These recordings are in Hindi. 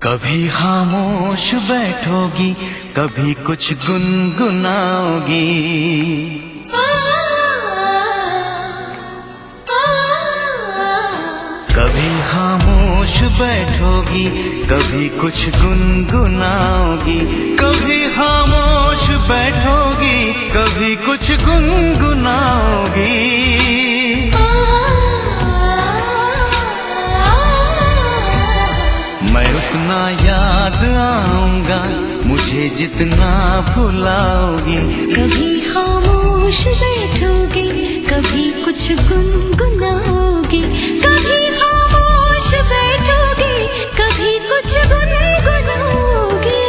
कभी खामोश बैठोगी, कभी कुछ गुनगुनाओगी। कभी खामोश बैठोगी, कभी कुछ गुनगुनाओगी। कभी खामोश बैठोगी, कभी कुछ गुनगुनाओगी। मैं उतना याद आऊंगा, मुझे जितना भुलाओगी। कभी खामोश बैठोगे, कभी कुछ गुनगुनाओगे। कभी खामोश बैठोगे, कभी कुछ गुनगुनाओगे।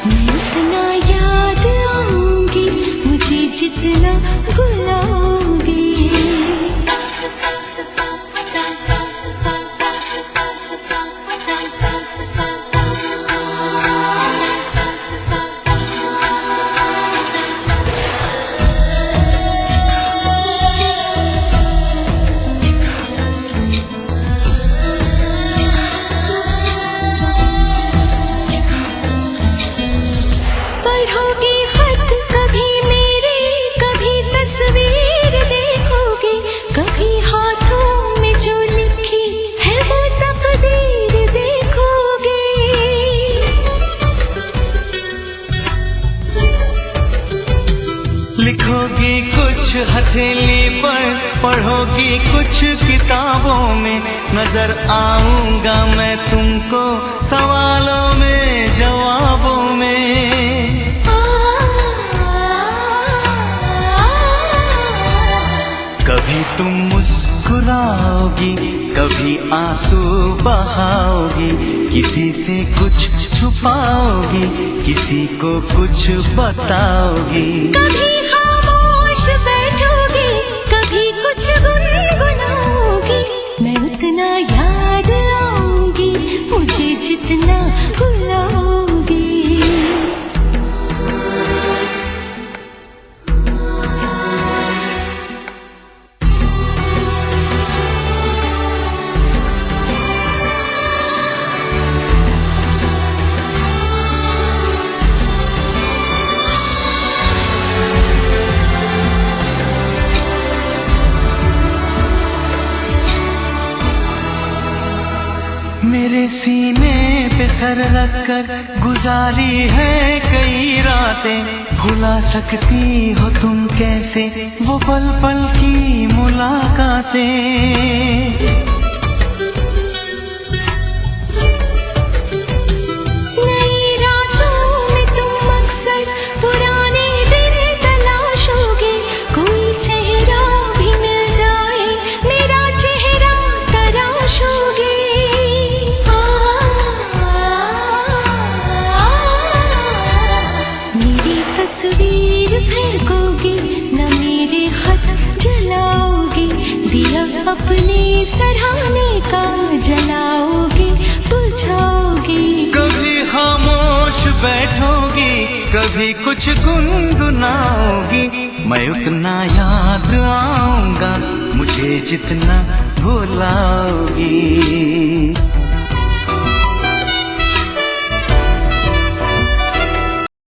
मैं उतना याद आऊंगी, मुझे जितना भुलाओगे। पढ़ोगे खत कभी मेरे, कभी तस्वीर देखोगे। कभी हाथों में जो लिखी है वो तकदीर देखोगे। लिखोगी कुछ हथेली पर, पढ़ोगी कुछ किताबों में। नजर आऊंगा मैं तुमको सवालों में, जवाबों में। कभी तुम मुस्कुराओगी, कभी आंसू बहाओगी। किसी से कुछ छुपाओगी, किसी को कुछ बताओगी। कभी खामोश बैठोगे, कभी कुछ गुनगुनाओगे। मैं उतना याद आऊंगी, मुझे जितना भुलाओगे। मेरे सीने पे सर रखकर गुजारी है कई रातें। भुला सकती हो तुम कैसे वो पल पल की मुलाकातें। नई रातों में तुम अक्सर पुराने दिन तलाशोगे। कोई चेहरा भी मिल जाए, मेरा चेहरा तराशोगे। मेरी तस्वीर फेंकोगे, न मेरे खत जलाओगे। दिया अपने सराहने का जलाओगे, बुझाओगे। कभी खामोश बैठोगी, कभी कुछ गुनगुनाओगी। मैं उतना याद आऊंगा, मुझे जितना भुलाओगी।